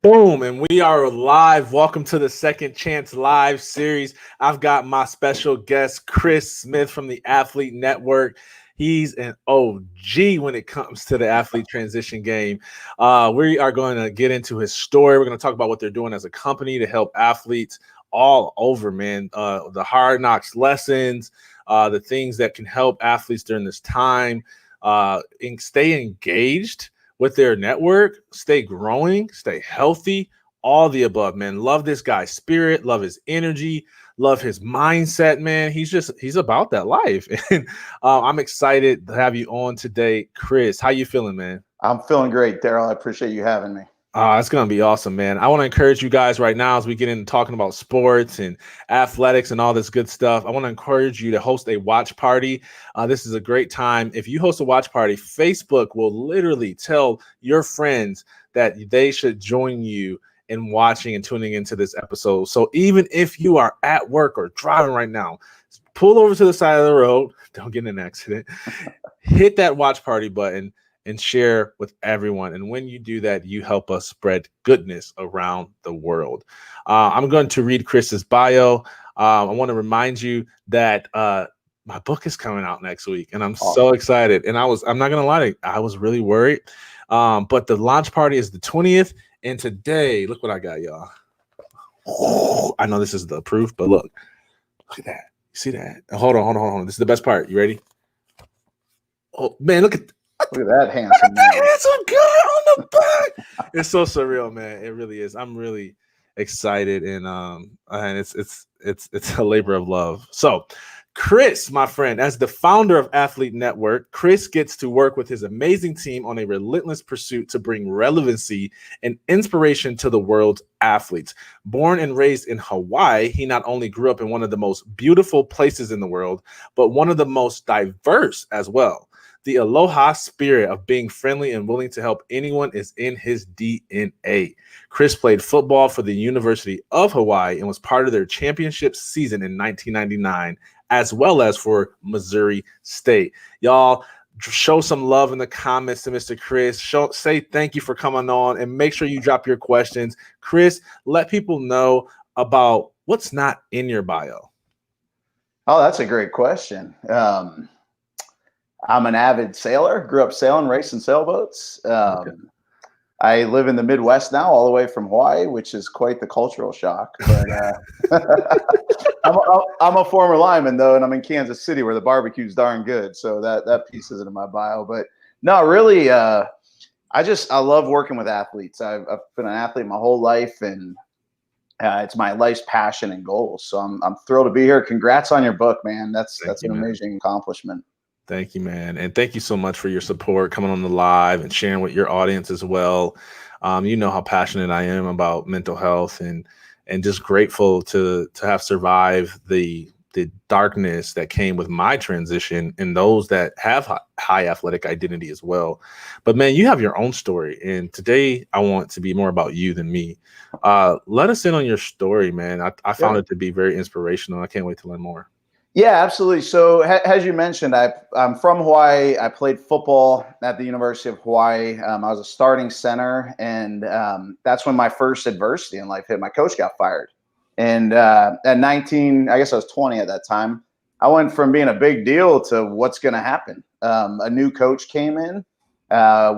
Boom, and we are live. Welcome to the Second Chance Live series. I've got my special guest, Chris Smith from the Athlete Network. He's an OG when it comes to the athlete transition game. We are going to get into his story. We're going to talk about what they're doing as a company to help athletes all over, man. The hard knocks lessons, the things that can help athletes during this time, and stay engaged with their network, stay growing, stay healthy, all the above, man. Love this guy's spirit, love his energy, love his mindset, man. He's about that life. And I'm excited to have you on today. Chris, how you feeling, man? I'm feeling great, Darryll. I appreciate you having me. It's going to be awesome, man. I want to encourage you guys right now as we get into talking about sports and athletics and all this good stuff. I want to encourage you to host a watch party. This is a great time. If you host a watch party, Facebook will literally tell your friends that they should join you in watching and tuning into this episode. So even if you are at work or driving right now, pull over to the side of the road. Don't get in an accident. Hit that watch party button and share with everyone. And when you do that, you help us spread goodness around the world. I'm going to read Chris's bio. I want to remind you that my book is coming out next week, and I'm so excited. And I'm not going to lie, I was really worried. But the launch party is the 20th. And today, look what I got, y'all. Oh, I know this is the proof, but look at that. You see that? Hold on. This is the best part. You ready? Oh, man, look at that handsome man. Handsome guy on the back. It's so surreal, man. It really is. I'm really excited, and it's a labor of love. So, Chris, my friend, as the founder of Athlete Network, Chris gets to work with his amazing team on a relentless pursuit to bring relevancy and inspiration to the world's athletes. Born and raised in Hawaii, he not only grew up in one of the most beautiful places in the world, but one of the most diverse as well. The Aloha Spirit of being friendly and willing to help anyone is in his DNA. Chris played football for the University of Hawaii and was part of their championship season in 1999, as well as for Missouri State. Y'all, show some love in the comments to Mr. Chris. Say thank you for coming on, and make sure you drop your questions. Chris, let people know about what's not in your bio. Oh, that's a great question. I'm an avid sailor, grew up sailing, racing sailboats. I live in the Midwest now, all the way from Hawaii, which is quite the cultural shock. But I'm a former lineman, though, and I'm in Kansas City where the barbecue's darn good. So that piece isn't in my bio. But no, really, I love working with athletes. I've been an athlete my whole life, and it's my life's passion and goals. So I'm thrilled to be here. Congrats on your book, man. That's an amazing accomplishment. Thank you, man. And thank you so much for your support, coming on the live and sharing with your audience as well. You know how passionate I am about mental health, and just grateful to have survived the darkness that came with my transition, and those that have high athletic identity as well. But man, you have your own story, and today I want to be more about you than me. Let us in on your story, man. I found it to be very inspirational. I can't wait to learn more. Yeah, absolutely. So as you mentioned, I'm from Hawaii. I played football at the University of Hawaii. I was a starting center, and that's when my first adversity in life hit. My coach got fired. And at 19, I guess I was 20 at that time, I went from being a big deal to what's going to happen. A new coach came in.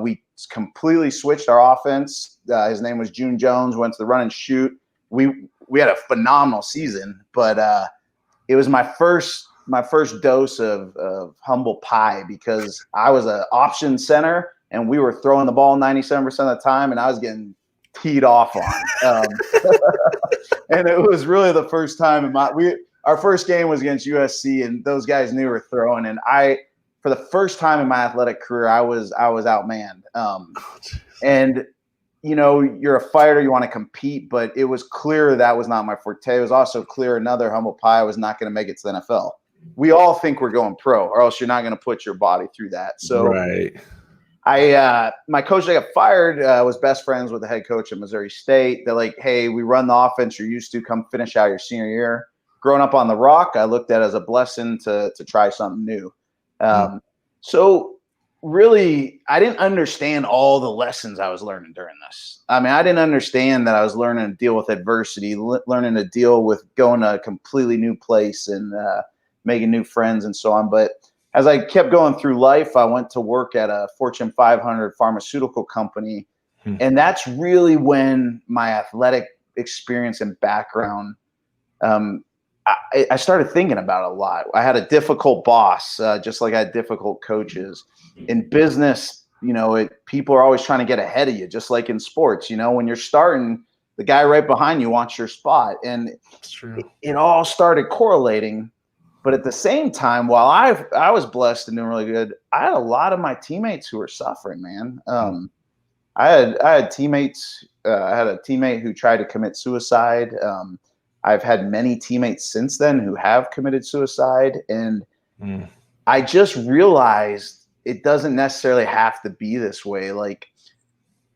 We completely switched our offense. His name was June Jones, went to the run and shoot. We had a phenomenal season, but it was my first dose of humble pie, because I was an option center and we were throwing the ball 97% of the time, and I was getting teed off on. And it was really the first time our first game was against USC, and those guys knew we were throwing. And for the first time in my athletic career, I was outmanned. And you know, you're a fighter, you want to compete, but it was clear that was not my forte. It was also clear, another humble pie, I was not going to make it to the NFL. We all think we're going pro, or else you're not going to put your body through that. So right. My coach that got fired was best friends with the head coach at Missouri State. They're like, hey, we run the offense you're used to, come finish out your senior year. Growing up on the Rock, I looked at it as a blessing to try something new. So really, I didn't understand all the lessons I was learning during this. I mean, I didn't understand that I was learning to deal with adversity, learning to deal with going to a completely new place and making new friends and so on. But as I kept going through life, I went to work at a Fortune 500 pharmaceutical company. And that's really when my athletic experience and background, I started thinking about it a lot. I had a difficult boss, just like I had difficult coaches. In business, people are always trying to get ahead of you, just like in sports. When you're starting, the guy right behind you wants your spot. And That's true. it all started correlating. But at the same time, while I was blessed and doing really good, I had a lot of my teammates who were suffering, man. I had teammates. I had a teammate who tried to commit suicide. I've had many teammates since then who have committed suicide. And I just realized it doesn't necessarily have to be this way. Like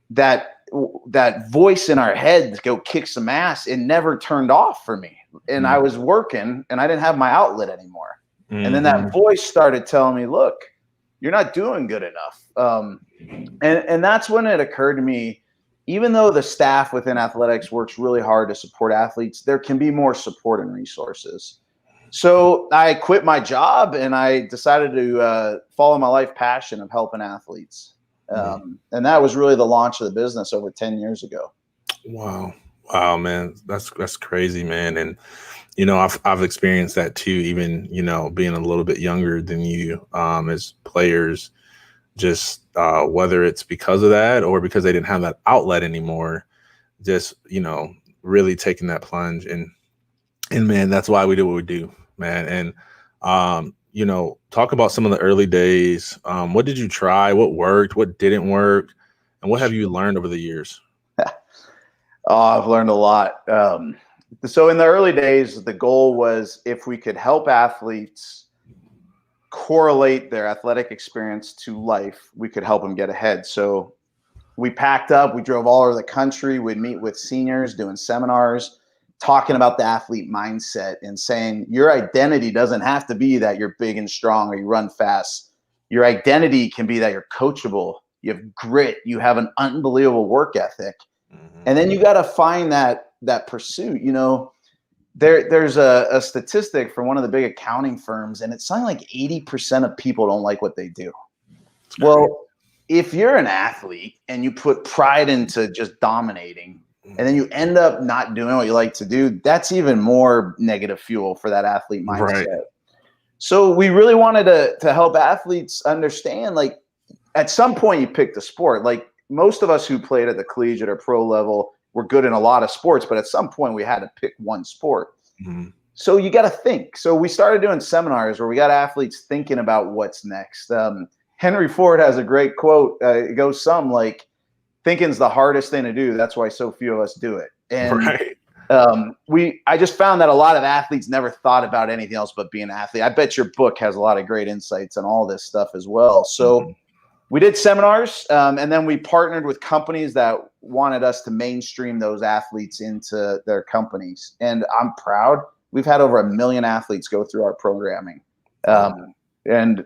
that voice in our head to go kick some ass, it never turned off for me. And I was working and I didn't have my outlet anymore. And then that voice started telling me, look, you're not doing good enough. And that's when it occurred to me, even though the staff within athletics works really hard to support athletes, there can be more support and resources. So I quit my job and I decided to follow my life passion of helping athletes. And that was really the launch of the business over 10 years ago. Wow, man. That's crazy, man. And, I've experienced that too, even, being a little bit younger than you, as players, just whether it's because of that or because they didn't have that outlet anymore, just, really taking that plunge. And man, that's why we do what we do, man. And, talk about some of the early days. What did you try? What worked? What didn't work? And what have you learned over the years? I've learned a lot. So in the early days, the goal was if we could help athletes correlate their athletic experience to life, we could help them get ahead. So we packed up, we drove all over the country. We'd meet with seniors doing seminars, talking about the athlete mindset and saying your identity doesn't have to be that you're big and strong or you run fast. Your identity can be that you're coachable, you have grit, you have an unbelievable work ethic. And then you got to find that pursuit. There's a statistic from one of the big accounting firms, and it's something like 80% of people don't like what they do. Well, if you're an athlete and you put pride into just dominating, and then you end up not doing what you like to do, that's even more negative fuel for that athlete mindset. Right. So we really wanted to help athletes understand, like, at some point you picked a sport. Like most of us who played at the collegiate or pro level were good in a lot of sports, but at some point we had to pick one sport. So you got to think. So we started doing seminars where we got athletes thinking about what's next. Henry Ford has a great quote. It goes something like, thinking's the hardest thing to do. That's why so few of us do it. And I just found that a lot of athletes never thought about anything else but being an athlete. I bet your book has a lot of great insights on all this stuff as well. So we did seminars, and then we partnered with companies that wanted us to mainstream those athletes into their companies. And I'm proud. We've had over 1 million athletes go through our programming. And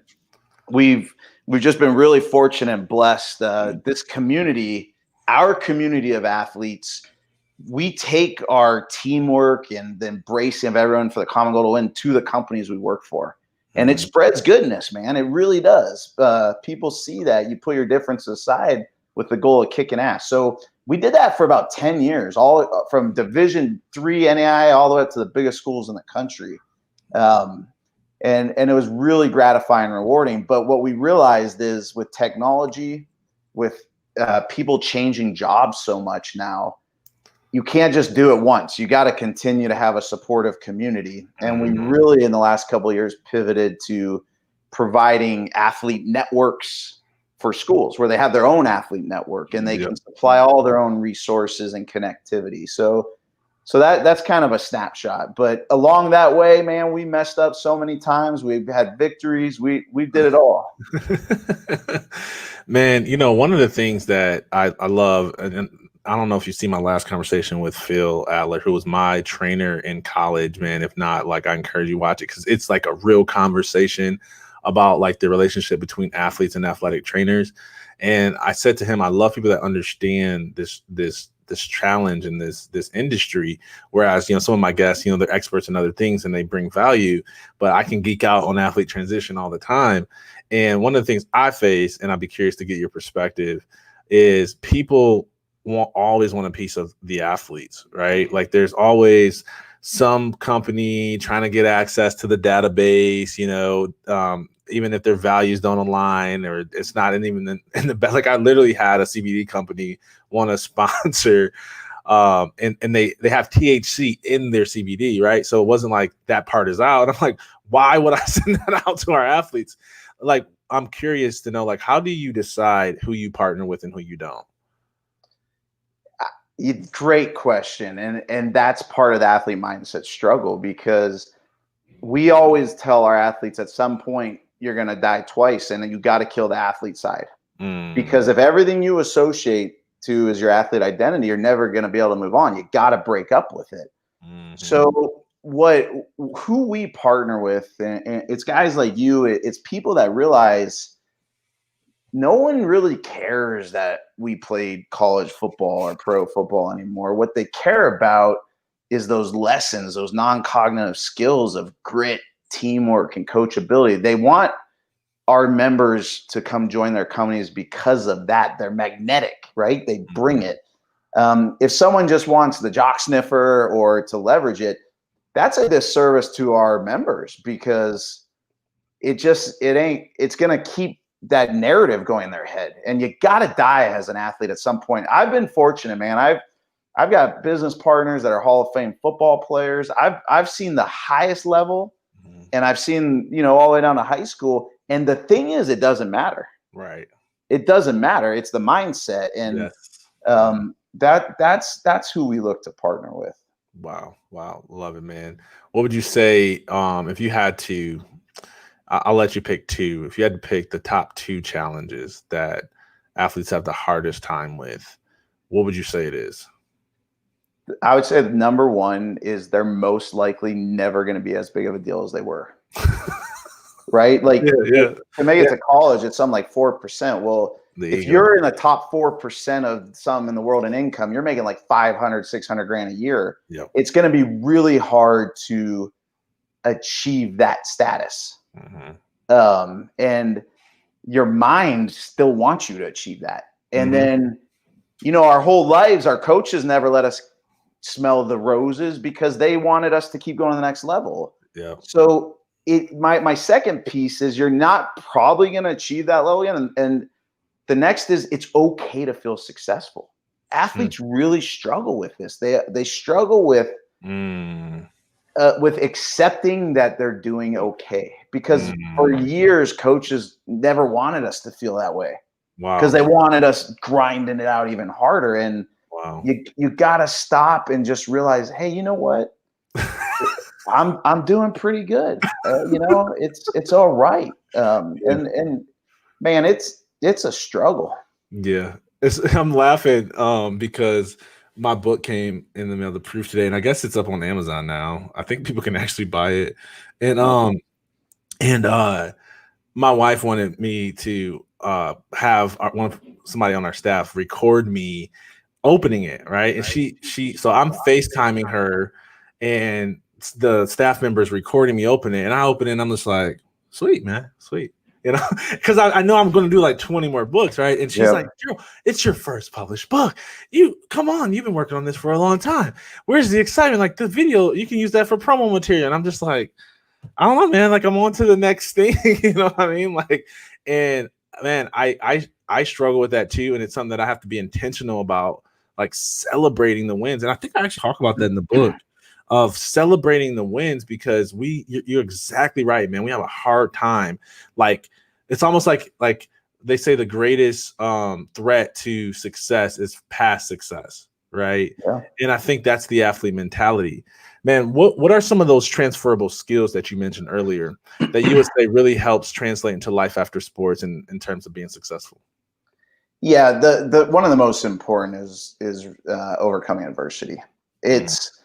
we've just been really fortunate and blessed. This community, our community of athletes, we take our teamwork and the embracing of everyone for the common goal to win to the companies we work for. And it spreads goodness, man. It really does. People see that you put your differences aside with the goal of kicking ass. So we did that for about 10 years, all from Division III NAI all the way up to the biggest schools in the country. And it was really gratifying and rewarding. But what we realized is with technology, with people changing jobs so much now, you can't just do it once. You got to continue to have a supportive community. And we really, in the last couple of years, pivoted to providing athlete networks for schools where they have their own athlete network and they can supply all their own resources and connectivity. So that's kind of a snapshot. But along that way, man, we messed up so many times. We've had victories. We did it all. Man, one of the things that I love, and I don't know if you see my last conversation with Phil Adler, who was my trainer in college, man. If not, like, I encourage you to watch it because it's like a real conversation. about like the relationship between athletes and athletic trainers. And I said to him, I love people that understand this challenge in this industry. Whereas, some of my guests, they're experts in other things and they bring value, but I can geek out on athlete transition all the time. And one of the things I face, and I'd be curious to get your perspective, is people always want a piece of the athletes, right? Like there's always some company trying to get access to the database, even if their values don't align, or it's not even in the best. Like I literally had a CBD company want to sponsor, and they have THC in their CBD, right? So it wasn't like that part is out. I'm like, why would I send that out to our athletes? Like, I'm curious to know, like, how do you decide who you partner with and who you don't? Great question. And that's part of the athlete mindset struggle, because we always tell our athletes at some point, you're going to die twice, and you got to kill the athlete side. Because if everything you associate to is your athlete identity, you're never going to be able to move on. You got to break up with it. So who we partner with, and it's guys like you, it's people that realize no one really cares that we played college football or pro football anymore. What they care about is those lessons, those non-cognitive skills of grit, teamwork, and coachability. They want our members to come join their companies because of that. They're magnetic, right? They bring it. If someone just wants the jock sniffer or to leverage it, that's a disservice to our members, because it's going to keep that narrative going in their head. And you got to die as an athlete at some point. I've been fortunate, man. I've got business partners that are Hall of Fame football players. I've seen the highest level, and I've seen, all the way down to high school. And the thing is, it doesn't matter. Right. It doesn't matter. It's the mindset. And that's who we look to partner with. Wow. Love it, man. What would you say, if you had to, I'll let you pick two. If you had to pick the top two challenges that athletes have the hardest time with, what would you say it is? I would say the number one is they're most likely never going to be as big of a deal as they were. Right? Like to make it to college, it's something like 4%. Well, if you're in the top 4% of some in the world in income, you're making like 500, 600 grand a year. Yep. It's going to be really hard to achieve that status. And your mind still wants you to achieve that. And then, our whole lives, our coaches never let us smell the roses because they wanted us to keep going to the next level. Yeah. So my second piece is you're not probably going to achieve that level again. And the next is it's okay to feel successful. Athletes really struggle with this. They struggle with accepting that they're doing okay, because for years coaches never wanted us to feel that way. Wow. Because they wanted us grinding it out even harder. And you got to stop and just realize, hey, you know what? I'm doing pretty good. It's all right. And man, it's a struggle. Yeah. I'm laughing because my book came in the mail, The Proof, today, and I guess it's up on Amazon now. I think people can actually buy it. And my wife wanted me to have somebody on our staff record me opening it, right? And so I'm FaceTiming her, and the staff member is recording me open it, and I open it, and I'm just like, sweet, man, sweet. Because I know I'm going to do like 20 more books, right? And she's like, Darryll, it's your first published book. Come on, you've been working on this for a long time. Where's the excitement? Like the video, you can use that for promo material. And I'm just like, I don't know, man. Like I'm on to the next thing. You know what I mean? Like, and man, I struggle with that too. And it's something that I have to be intentional about, like celebrating the wins. And I think I actually talk about that in the book, of celebrating the wins, because you're exactly right, man. We have a hard time. Like it's almost like they say the greatest threat to success is past success, right? Yeah. And I think that's the athlete mentality. Man, what are some of those transferable skills that you mentioned earlier that you would say really helps translate into life after sports in terms of being successful? Yeah, the one of the most important is overcoming adversity. It's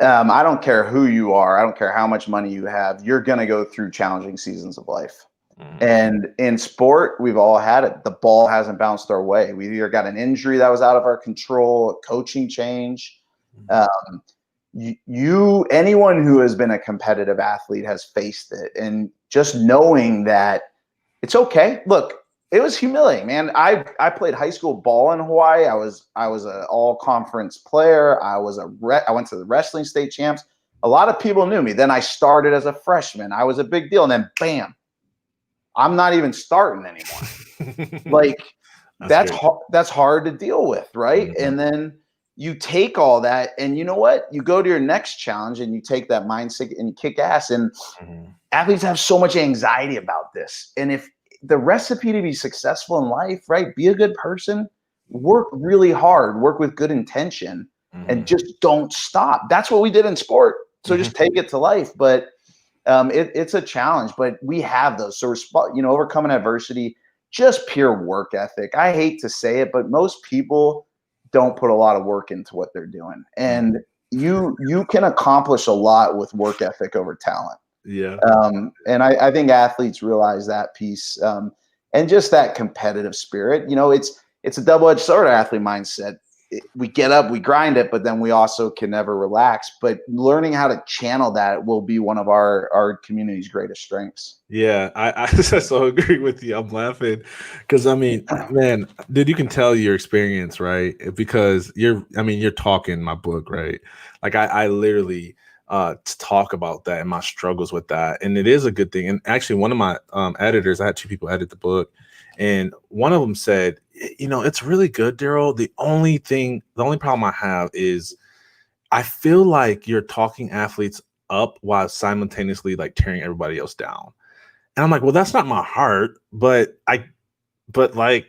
I don't care who you are. I don't care how much money you have. You're going to go through challenging seasons of life. And in sport, we've all had it. The ball hasn't bounced our way. We either got an injury that was out of our control, a coaching change. Anyone who has been a competitive athlete has faced it. And just knowing that it's okay. Look, it was humiliating, man. I played high school ball in Hawaii. I was an all conference player. I went to the wrestling state champs. A lot of people knew me. Then I started as a freshman. I was a big deal. And then bam, I'm not even starting anymore. Like that's hard to deal with, right? And then you take all that, and you know what? You go to your next challenge, and you take that mindset and you kick ass. And athletes have so much anxiety about this. And if the recipe to be successful in life, right? Be a good person, work really hard, work with good intention, and just don't stop. That's what we did in sport. So just take it to life. But it's a challenge, but we have those. So we're, overcoming adversity, just pure work ethic. I hate to say it, but most people don't put a lot of work into what they're doing. And you can accomplish a lot with work ethic over talent. Yeah. And I think athletes realize that piece. And just that competitive spirit, it's a double-edged sword, athlete mindset. We get up, we grind it, but then we also can never relax. But learning how to channel that will be one of our community's greatest strengths. Yeah, I so agree with you. I'm laughing because man, dude, you can tell your experience, right? Because you're talking my book, right? Like I literally talk about that and my struggles with that, and it is a good thing. And actually, one of my editors, I had 2 people edit the book, and one of them said, it's really good, Darryll. The only problem I have is I feel like you're talking athletes up while simultaneously like tearing everybody else down. And I'm like, well, that's not my heart, but like, like,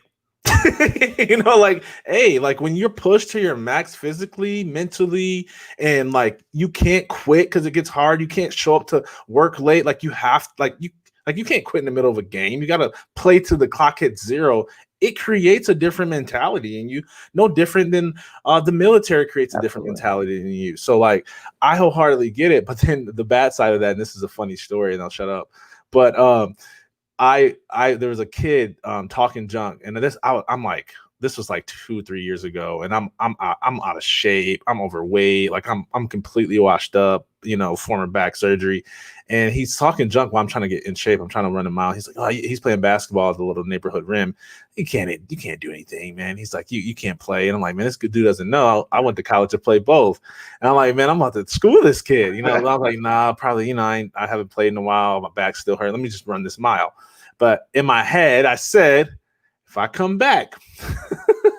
hey, like when you're pushed to your max physically, mentally, and like you can't quit because it gets hard. You can't show up to work late. Like you can't quit in the middle of a game. You got to play till the clock hits 0. It creates a different mentality in you, no different than the military creates a different mentality in you. So like, I wholeheartedly get it. But then the bad side of that, and this is a funny story, and I'll shut up. But there was a kid talking junk, and I'm like, this was like 2-3 years ago, and I'm out of shape, I'm overweight, like I'm completely washed up, former back surgery, and he's talking junk while I'm trying to get in shape. I'm trying to run a mile. He's like, oh, he's playing basketball at the little neighborhood rim. You can't do anything, man. He's like, you can't play. And I'm like, man, this good dude doesn't know. I went to college to play both. And I'm like, man, I'm about to school this kid. I'm like, nah, probably, I haven't played in a while. My back's still hurt. Let me just run this mile. But in my head, I said, if I come back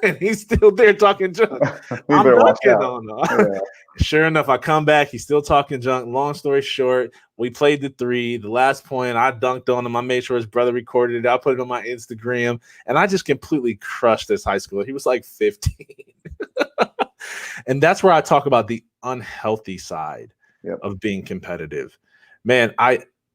and he's still there talking junk, I'm dunking on him. Yeah. Sure enough, I come back. He's still talking junk. Long story short, we played the 3. The last point, I dunked on him. I made sure his brother recorded it. I put it on my Instagram, and I just completely crushed this high schooler. He was like 15. And that's where I talk about the unhealthy side of being competitive. Man,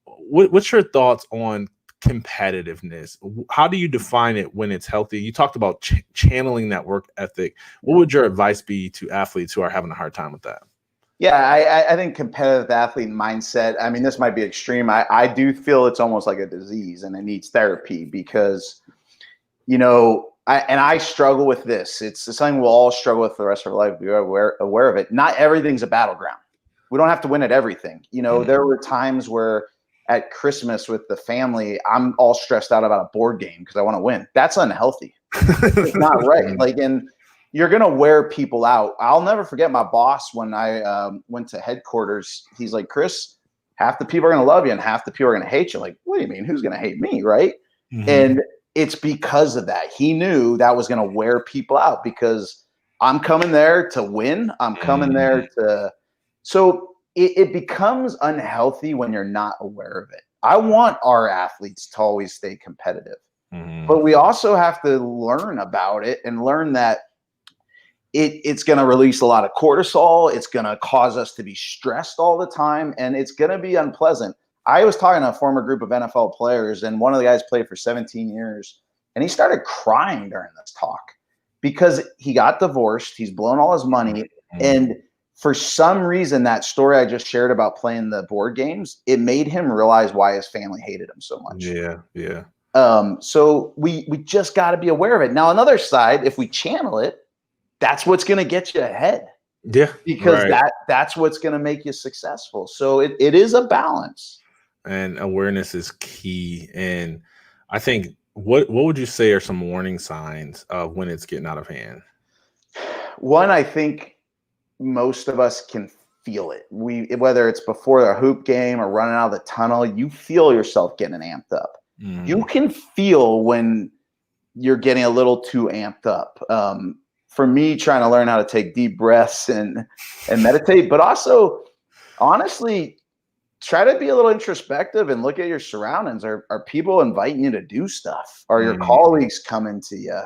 what's your thoughts on competitiveness? How do you define it when it's healthy? You talked about channeling that work ethic. What would your advice be to athletes who are having a hard time with that? Yeah, I think competitive athlete mindset, this might be extreme. I do feel it's almost like a disease and it needs therapy because, I struggle with this. It's something we'll all struggle with for the rest of our life. We're aware of it. Not everything's a battleground. We don't have to win at everything. There were times where at Christmas with the family, I'm all stressed out about a board game because I want to win. That's unhealthy. It's not right. And you're going to wear people out. I'll never forget my boss when I went to headquarters. He's like, Chris, half the people are going to love you and half the people are going to hate you. Like, what do you mean? Who's going to hate me? Right. And it's because of that. He knew that was going to wear people out because I'm coming there to win. I'm coming there to. So it becomes unhealthy when you're not aware of it. I want our athletes to always stay competitive, but we also have to learn about it and learn that it's going to release a lot of cortisol. It's going to cause us to be stressed all the time, and it's going to be unpleasant. I was talking to a former group of NFL players, and one of the guys played for 17 years, and he started crying during this talk because he got divorced. He's blown all his money, and for some reason, that story I just shared about playing the board games, it made him realize why his family hated him so much. Yeah. So we just got to be aware of it. Now, another side, if we channel it, that's what's going to get you ahead. Yeah, because right. that's what's going to make you successful. So it is a balance. And awareness is key. And I think what would you say are some warning signs of when it's getting out of hand? One, I think most of us can feel it. Whether it's before a hoop game or running out of the tunnel, you feel yourself getting amped up. You can feel when you're getting a little too amped up. For me, trying to learn how to take deep breaths and meditate, but also, honestly, try to be a little introspective and look at your surroundings. Are people inviting you to do stuff? Are your colleagues coming to you?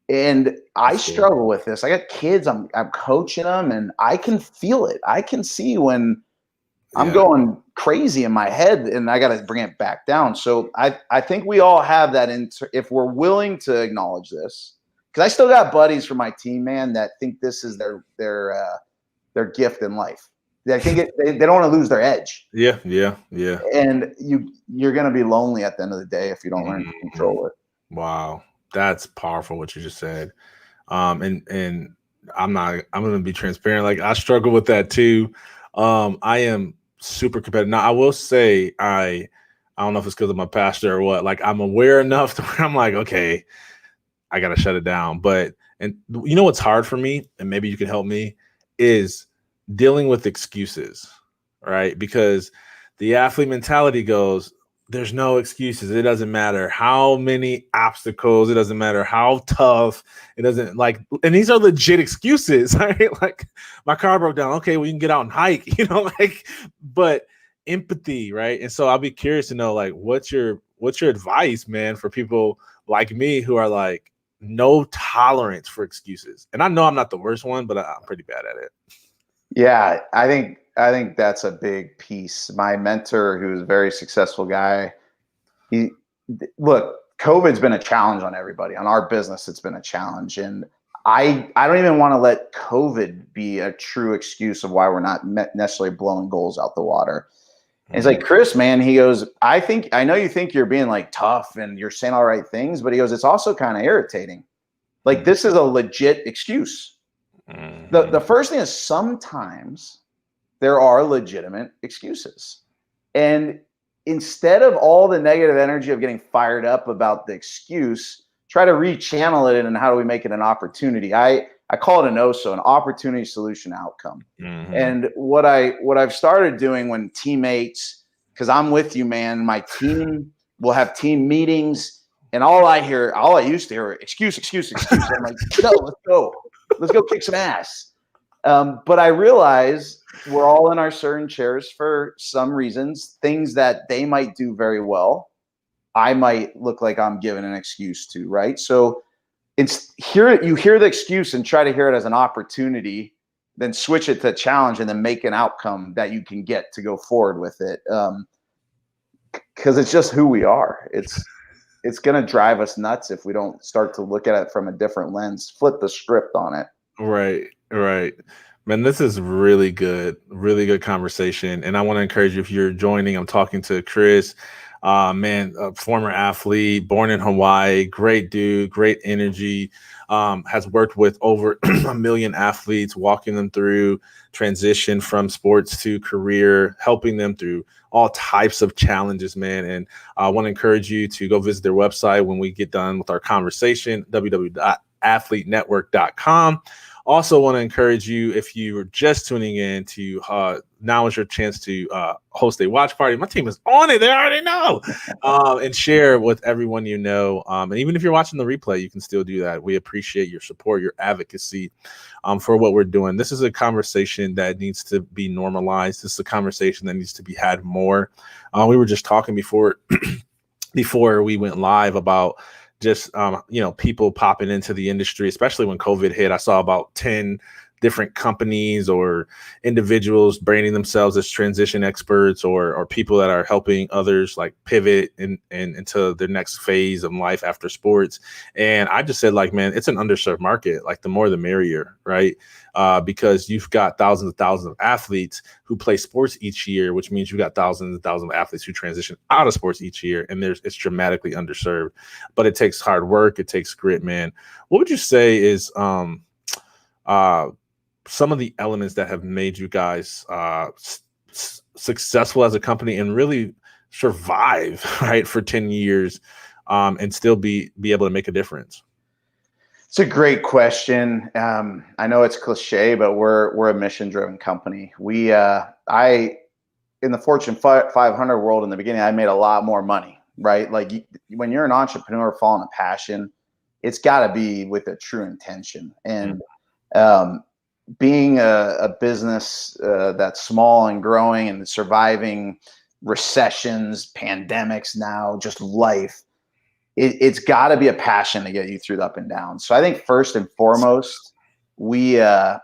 And I struggle with this. I got kids. I'm coaching them, and I can feel it. I can see when I'm going crazy in my head, and I got to bring it back down. So I think we all have that. If we're willing to acknowledge this. Because I still got buddies from my team, man, that think this is their gift in life. They think they don't want to lose their edge. Yeah. And you're going to be lonely at the end of the day if you don't learn to control it. Wow, that's powerful what you just said. And I'm going to be transparent. Like, I struggle with that too. I am super competitive. Now, I will say I don't know if it's because of my pastor or what. Like, I'm aware enough to where I'm like, okay, I got to shut it down. And you know what's hard for me, and maybe you can help me, is dealing with excuses, right? Because the athlete mentality goes, there's no excuses. It doesn't matter how many obstacles. It doesn't matter how tough. It doesn't and these are legit excuses, right? Like, my car broke down. Okay, well, you can get out and hike, but empathy, right? And so I'll be curious to know, like, what's your advice, man, for people like me who are like, no tolerance for excuses. And I know I'm not the worst one, but I'm pretty bad at it. Yeah, I think that's a big piece. My mentor, who's a very successful guy, COVID's been a challenge on everybody. On our business, it's been a challenge. And I don't even want to let COVID be a true excuse of why we're not necessarily blowing goals out the water. And it's like, Chris, man, he goes, I know you think you're being like tough and you're saying all the right things, but he goes, it's also kind of irritating. Like, this is a legit excuse. The first thing is, sometimes there are legitimate excuses. And instead of all the negative energy of getting fired up about the excuse, try to rechannel it and how do we make it an opportunity? I call it an opportunity solution outcome. And what I've started doing when teammates, because I'm with you, man, my team will have team meetings, and all I used to hear, excuse. I'm like, no, let's go kick some ass. But I realize we're all in our certain chairs for some reasons, things that they might do very well, I might look like I'm giving an excuse to, right? So you hear the excuse and try to hear it as an opportunity, then switch it to challenge and then make an outcome that you can get to go forward with it. Because it's just who we are. It's going to drive us nuts if we don't start to look at it from a different lens, flip the script on it. Right. Man, this is really good conversation. And I want to encourage you, if you're joining, I'm talking to Chris, a former athlete, born in Hawaii, great dude, great energy, has worked with over 1 million athletes, walking them through transition from sports to career, helping them through all types of challenges, man. And I want to encourage you to go visit their website when we get done with our conversation, www.athletenetwork.com. Also want to encourage you, if you were just tuning in, to now is your chance to host a watch party. My team is on it. They already know. And share with everyone you know. And even if you're watching the replay, you can still do that. We appreciate your support, your advocacy for what we're doing. This is a conversation that needs to be normalized. This is a conversation that needs to be had more. We were just talking before we went live about just people popping into the industry, especially when COVID hit. I saw about 10 different companies or individuals branding themselves as transition experts, or people that are helping others like pivot into their next phase of life after sports. And I just said, like, man, it's an underserved market. Like, the more the merrier, right? Because you've got thousands and thousands of athletes who play sports each year, which means you've got thousands and thousands of athletes who transition out of sports each year, and it's dramatically underserved. But it takes hard work, it takes grit, man. What would you say is some of the elements that have made you guys successful as a company and really survive, right, for 10 years, and still be able to make a difference? It's a great question. I know it's cliche, but we're a mission-driven company. In the Fortune 500 world in the beginning, I made a lot more money, right? Like, when you're an entrepreneur following a passion, it's got to be with a true intention. And being a business that's small and growing and surviving recessions, pandemics, now just life, it's got to be a passion to get you through the up and down. So I think first and foremost, we are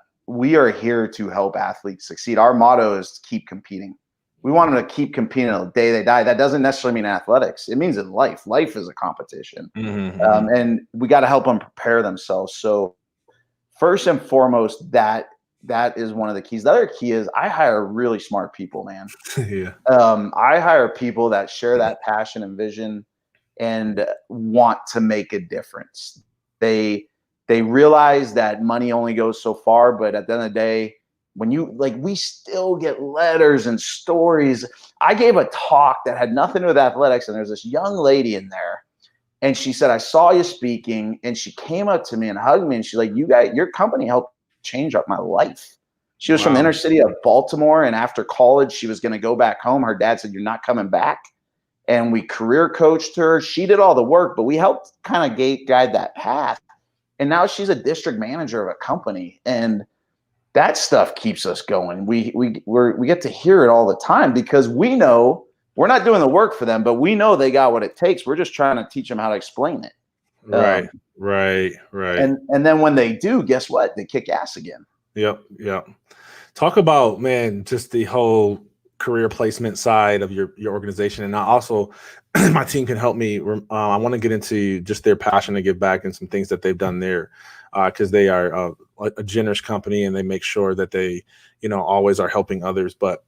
here to help athletes succeed. Our motto is to keep competing. We want them to keep competing until the day they die. That doesn't necessarily mean athletics. It means in life. Life is a competition. And we got to help them prepare themselves. So first and foremost, that is one of the keys. The other key is I hire really smart people, man. Yeah. I hire people that share that passion and vision and want to make a difference. They realize that money only goes so far, but at the end of the day, we still get letters and stories. I gave a talk that had nothing to do with athletics, and there's this young lady in there, and she said, I saw you speaking, and she came up to me and hugged me, and she's like, your company helped change up my life. She was from the inner city of Baltimore, and after college, she was going to go back home. Her dad said, you're not coming back. And we career coached her. She did all the work, but we helped kind of guide that path. And now she's a district manager of a company, and that stuff keeps us going. We get to hear it all the time because we know we're not doing the work for them, but we know they got what it takes. We're just trying to teach them how to explain it. Right. And then when they do, guess what? They kick ass again. Yep. Talk about, man, just the whole career placement side of your organization. And I also, my team can help me. I want to get into just their passion to give back and some things that they've done there, because they are a generous company and they make sure that they, always are helping others. But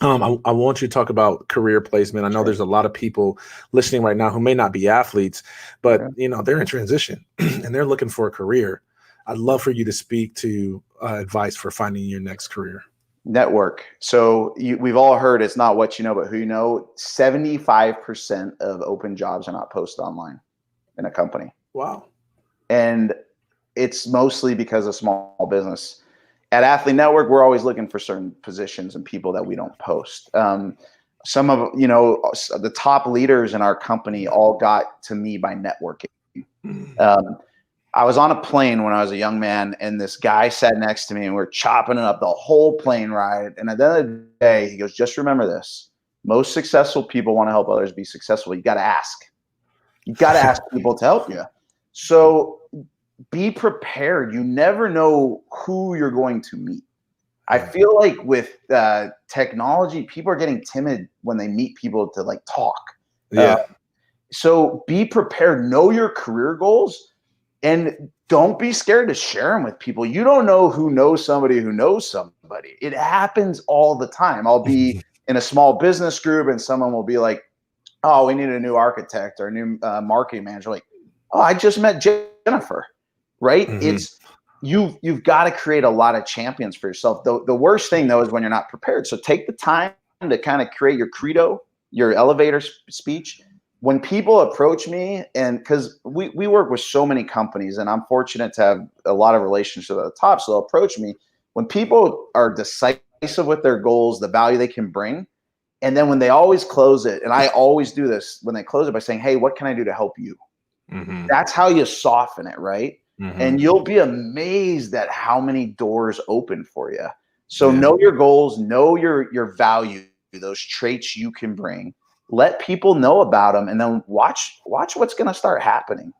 I want you to talk about career placement. I know there's a lot of people listening right now who may not be athletes, but they're in transition and they're looking for a career. I'd love for you to speak to advice for finding your next career. Network. So we've all heard it's not what you know, but who you know. 75% of open jobs are not posted online in a company. Wow. And it's mostly because of small business. At Athlete Network, we're always looking for certain positions and people that we don't post. Some of the top leaders in our company all got to me by networking. I was on a plane when I was a young man, and this guy sat next to me, and we were chopping it up the whole plane ride. And at the end of the day, he goes, just remember this. Most successful people want to help others be successful. You got to ask. You got to ask people to help you. So be prepared. You never know who you're going to meet. I feel like with technology, people are getting timid when they meet people to talk. So be prepared. Know your career goals. And don't be scared to share them with people. You don't know who knows somebody who knows somebody. It happens all the time. I'll be in a small business group and someone will be like, oh, we need a new architect or a new marketing manager. Like, oh, I just met Jennifer, right? It's you've got to create a lot of champions for yourself. The worst thing, though, is when you're not prepared. So take the time to kind of create your credo, your elevator speech. When people approach me, and because we work with so many companies, and I'm fortunate to have a lot of relationships at the top, so they'll approach me. When people are decisive with their goals, the value they can bring, and then when they always close it, and I always do this, when they close it by saying, hey, what can I do to help you? That's how you soften it, right? And you'll be amazed at how many doors open for you. So know your goals, know your value, those traits you can bring. Let people know about them, and then watch what's going to start happening.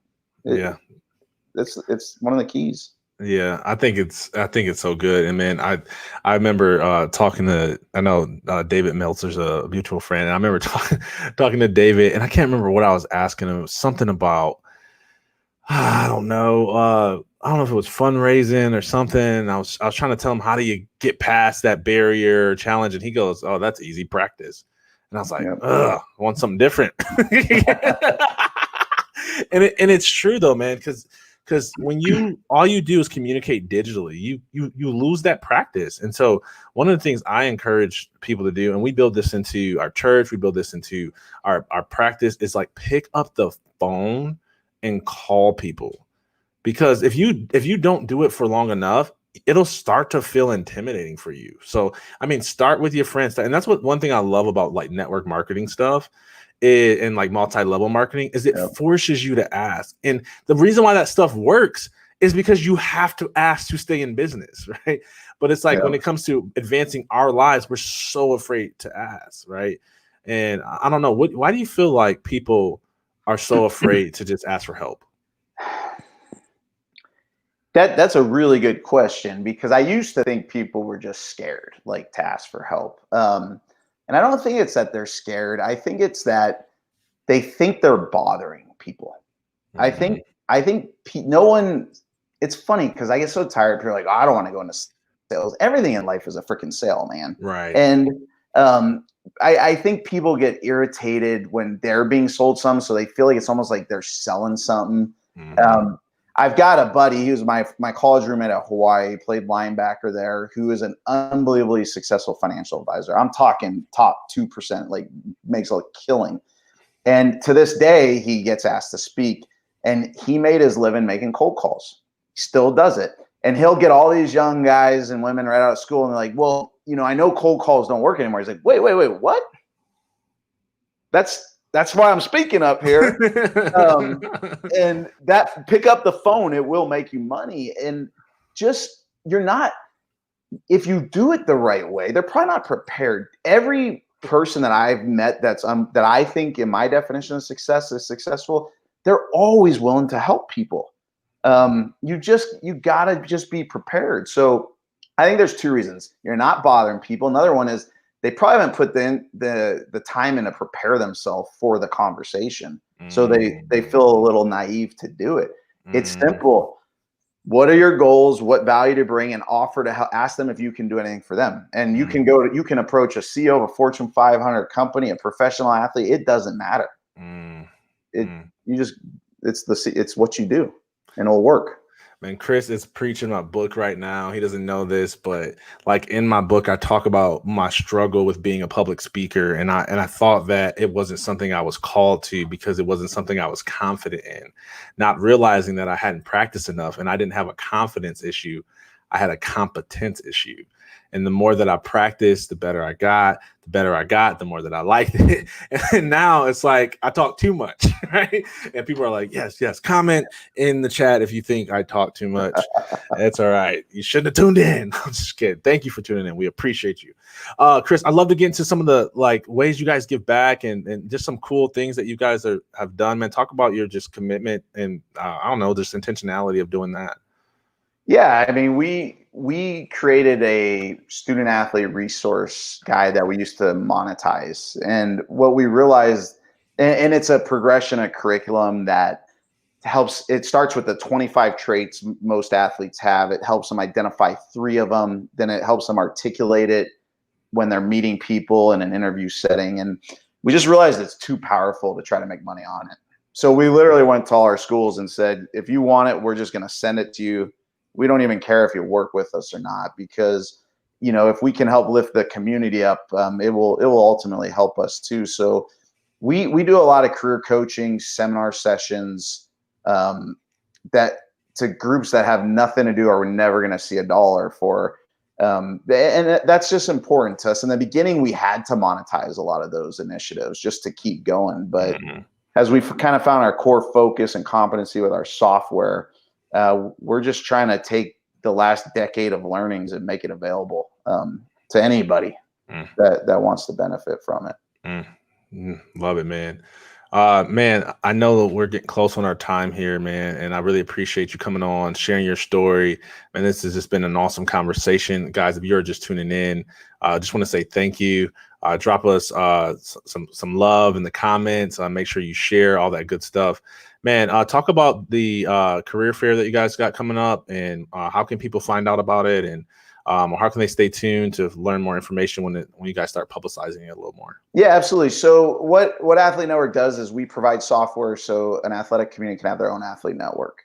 It's one of the keys. Yeah, I think it's so good. And man, I remember talking to, I know David Meltzer's a mutual friend, and I remember talking to David, and I can't remember what I was asking him. It was something about I don't know. I don't know if it was fundraising or something. I was trying to tell him, how do you get past that barrier or challenge? And he goes, "Oh, that's easy, practice." And I was like, Yep. "Ugh, I want something different." And it's true though, man, because when you all you do is communicate digitally, you lose that practice. And so one of the things I encourage people to do, and we build this into our church, we build this into our practice, is like pick up the phone and call people. Because if you don't do it for long enough, it'll start to feel intimidating for you. So I mean, start with your friends. And that's what one thing I love about like network marketing stuff and like multi-level marketing is it Yep. forces you to ask. And the reason why that stuff works is because you have to ask to stay in business, right? But it's like when Yep. it comes to advancing our lives, we're so afraid to ask, right? And I don't know, why do you feel like people are so afraid to just ask for help? That's a really good question, because I used to think people were just scared, like, to ask for help. And I don't think it's that they're scared. I think it's that they think they're bothering people. I Mhm. think no one. It's funny because I get so tired. People are like, oh, I don't want to go into sales. Everything in life is a freaking sale, man. Right. And um, I think people get irritated when they're being sold something, so they feel like it's almost like they're selling something. Mhm. Um, I've got a buddy. He was my college roommate at Hawaii. He played linebacker there. Who is an unbelievably successful financial advisor. I'm talking top 2%. Like, makes a killing. And to this day, he gets asked to speak. And he made his living making cold calls. He still does it. And he'll get all these young guys and women right out of school, and they're like, well, I know cold calls don't work anymore. He's like, wait, what? That's why I'm speaking up here. And that, pick up the phone, it will make you money. And just, you're not, if you do it the right way, they're probably not prepared. Every person that I've met that I think in my definition of success is successful, they're always willing to help people. You gotta just be prepared. So I think there's two reasons. You're not bothering people. Another one is they probably haven't put the time in to prepare themselves for the conversation. So they Mm. feel a little naive to do it. It's Mm. simple. What are your goals? What value to bring, and offer to help, ask them if you can do anything for them. And Mm. you can approach a CEO of a Fortune 500 company, a professional athlete. It doesn't matter. Mm. It Mm. you just it's what you do, and it'll work. Man, Chris is preaching my book right now. He doesn't know this, but like in my book, I talk about my struggle with being a public speaker, and I thought that it wasn't something I was called to because it wasn't something I was confident in, not realizing that I hadn't practiced enough, and I didn't have a confidence issue. I had a competence issue. And the more that I practiced, the better I got, the more that I liked it. And now it's like I talk too much, right? And people are like, yes, yes, comment in the chat if you think I talk too much. It's all right. You shouldn't have tuned in. I'm just kidding. Thank you for tuning in. We appreciate you. Chris, I'd love to get into some of the like ways you guys give back and just some cool things that you guys have done, man. Talk about your just commitment and I don't know, just intentionality of doing that. Yeah, I mean, we created a student athlete resource guide that we used to monetize, and what we realized, and it's a progression of curriculum that helps. It starts with the 25 traits most athletes have. It helps them identify 3 of them. Then it helps them articulate it when they're meeting people in an interview setting. And we just realized it's too powerful to try to make money on it. So we literally went to all our schools and said, if you want it, we're just going to send it to you. We don't even care if you work with us or not, because if we can help lift the community up, it will ultimately help us too. So we do a lot of career coaching seminar sessions, that to groups that have nothing to do or we're never going to see a dollar for. And that's just important to us. In the beginning, we had to monetize a lot of those initiatives just to keep going. But Mhm. as we've kind of found our core focus and competency with our software, we're just trying to take the last decade of learnings and make it available, to anybody Mm, that wants to benefit from it. mm, love it, man. Man, I know that we're getting close on our time here, man, and I really appreciate you coming on, sharing your story. Man, this has just been an awesome conversation. Guys, if you're just tuning in, I just want to say thank you. Drop us some love in the comments. Make sure you share all that good stuff. Man, talk about the career fair that you guys got coming up, and how can people find out about it, and or how can they stay tuned to learn more information when you guys start publicizing it a little more? Yeah, absolutely. So what Athlete Network does is we provide software so an athletic community can have their own athlete network.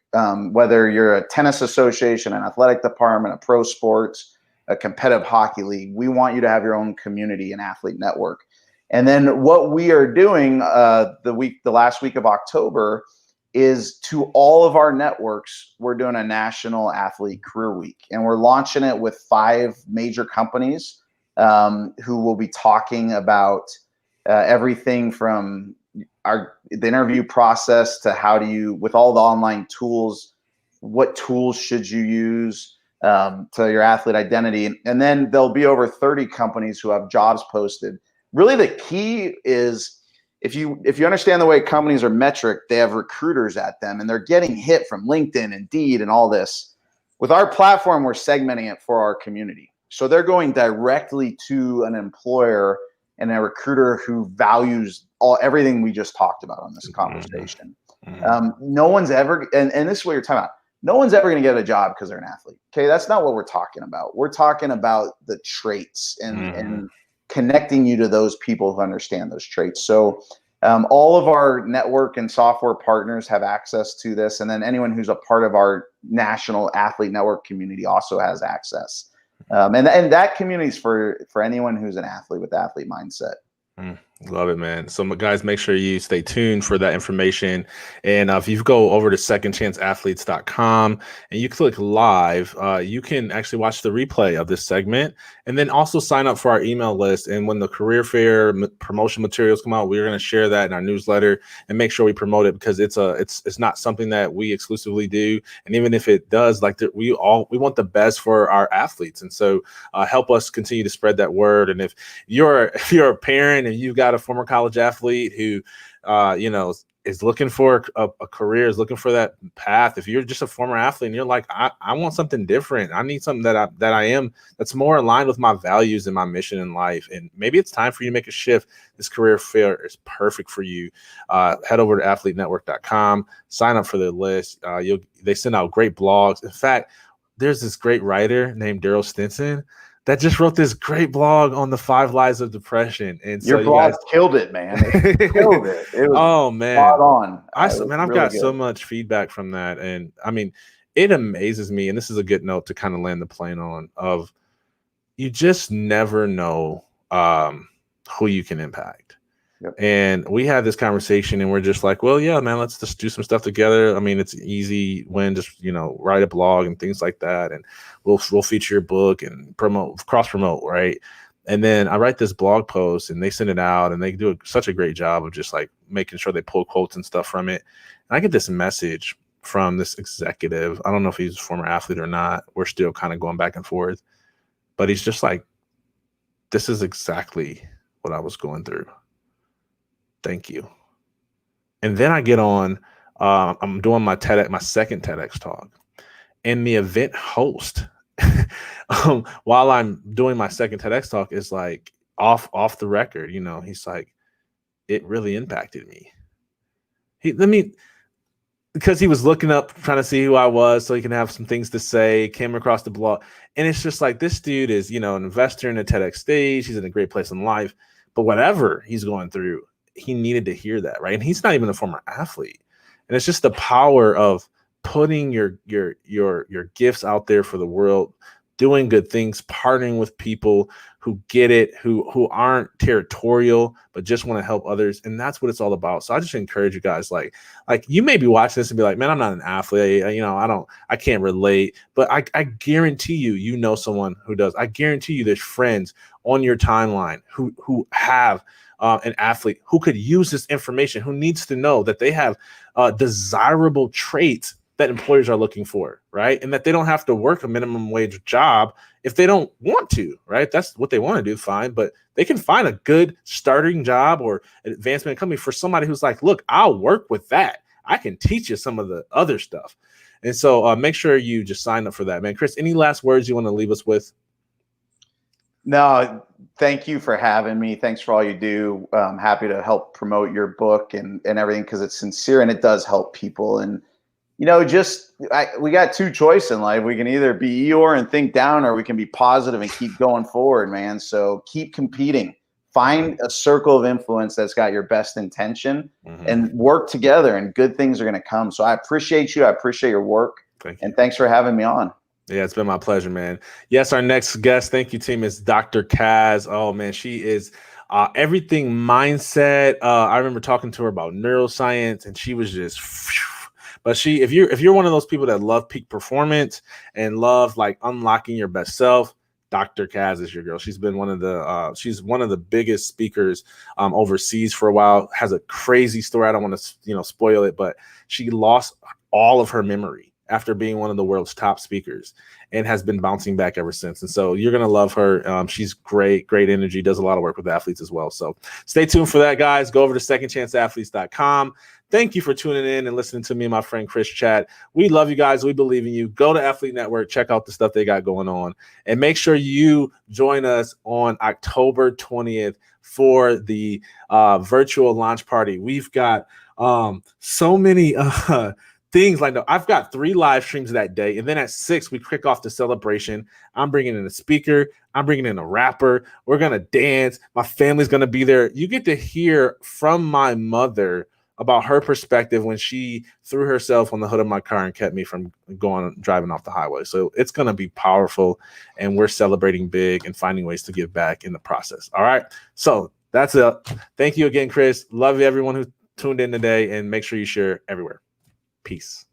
Whether you're a tennis association, an athletic department, a pro sports, a competitive hockey league, we want you to have your own community and athlete network. And then what we are doing the last week of October is to all of our networks, we're doing a national athlete career week, and we're launching it with 5 major companies who will be talking about everything from the interview process to how do you, with all the online tools, what tools should you use to your athlete identity. And then there'll be over 30 companies who have jobs posted. Really the key is, if you understand the way companies are metric, they have recruiters at them and they're getting hit from LinkedIn, Indeed, and all this. With our platform, we're segmenting it for our community. So they're going directly to an employer and a recruiter who values everything we just talked about on this conversation. No one's ever, and this is what you're talking about, no one's ever going to get a job because they're an athlete. Okay, that's not what we're talking about. We're talking about the traits and connecting you to those people who understand those traits. So all of our network and software partners have access to this. And then anyone who's a part of our national athlete network community also has access. And that community is for anyone who's an athlete with athlete mindset. Love it, man. So guys, make sure you stay tuned for that information. And if you go over to secondchanceathletes.com and you click live, you can actually watch the replay of this segment, and then also sign up for our email list. And when the career fair promotion materials come out, we're going to share that in our newsletter and make sure we promote it, because it's not something that we exclusively do. And even if it does, like we want the best for our athletes. And so help us continue to spread that word. And if you're a parent and you've got a former college athlete who, is looking for a career, is looking for that path. If you're just a former athlete and you're like, I want something different. I need something that's more aligned with my values and my mission in life. And maybe it's time for you to make a shift. This career fair is perfect for you. Head over to athletenetwork.com, sign up for the list. They send out great blogs. In fact, there's this great writer named Darryll Stinson that just wrote this great blog on the 5 lies of depression. And so your blog killed it, man. It killed it. It was oh man, spot on. I've got so much feedback from that, and I mean, it amazes me. And this is a good note to kind of land the plane on. Of you just never know who you can impact. Yep. And we had this conversation, and we're just like, well, yeah, man, let's just do some stuff together. I mean, it's easy when just write a blog and things like that, and we'll feature your book and cross promote, right? And then I write this blog post, and they send it out, and they do such a great job of just like making sure they pull quotes and stuff from it. And I get this message from this executive. I don't know if he's a former athlete or not. We're still kind of going back and forth, but he's just like, "This is exactly what I was going through. Thank you." And then I get on, I'm doing my second TEDx talk, and the event host, while I'm doing my second TEDx talk, is like off the record. He's like, "It really impacted me." Because he was looking up, trying to see who I was so he can have some things to say, came across the blog. And it's just like, this dude is, an investor in a TEDx stage. He's in a great place in life, but whatever he's going through, he needed to hear that, right? And he's not even a former athlete. And it's just the power of putting your gifts out there for the world, doing good things, partnering with people who get it, who aren't territorial, but just want to help others. And that's what it's all about. So I just encourage you guys, like you may be watching this and be like, man, I'm not an athlete. I can't relate, but I guarantee you, someone who does. I guarantee you there's friends on your timeline who have an athlete who could use this information, who needs to know that they have desirable traits that employers are looking for, right? And that they don't have to work a minimum wage job if they don't want to, right? That's what they want to do, fine. But they can find a good starting job or an advancement company for somebody who's like, look, I'll work with that. I can teach you some of the other stuff. And so make sure you just sign up for that, man. Chris, any last words you want to leave us with? No, thank you for having me. Thanks for all you do. I'm happy to help promote your book and everything, because it's sincere and it does help people. And we got two choices in life. We can either be Eeyore and think down, or we can be positive and keep going forward, man. So keep competing. Find a circle of influence that's got your best intention, and work together, and good things are going to come. So I appreciate you. I appreciate your work. Thank you. And thanks for having me on. Yeah, it's been my pleasure, man. Yes, our next guest, thank you, team, is Dr. Kaz. Oh, man, she is everything mindset. I remember talking to her about neuroscience, and she was just but if you're one of those people that love peak performance and love like unlocking your best self, Dr. Kaz is your girl. She's been one of the biggest speakers overseas for a while. Has a crazy story. I don't want to spoil it, but she lost all of her memory after being one of the world's top speakers, and has been bouncing back ever since. And so you're going to love her. She's great energy, does a lot of work with athletes as well. So stay tuned for that, guys. Go over to secondchanceathletes.com. Thank you for tuning in and listening to me and my friend Chris chat. We love you guys. We believe in you. Go to Athlete Network, check out the stuff they got going on, and make sure you join us on October 20th for the virtual launch party. We've got so many things like that. I've got 3 live streams that day, and then at 6 we kick off the celebration. I'm bringing in a speaker, I'm bringing in a rapper, we're gonna dance, my family's gonna be there. You get to hear from my mother about her perspective when she threw herself on the hood of my car and kept me from driving off the highway. So it's gonna be powerful, and we're celebrating big and finding ways to give back in the process. All right, so that's it. Thank you again, Chris. Love you, everyone who tuned in today, and make sure you share everywhere. Peace.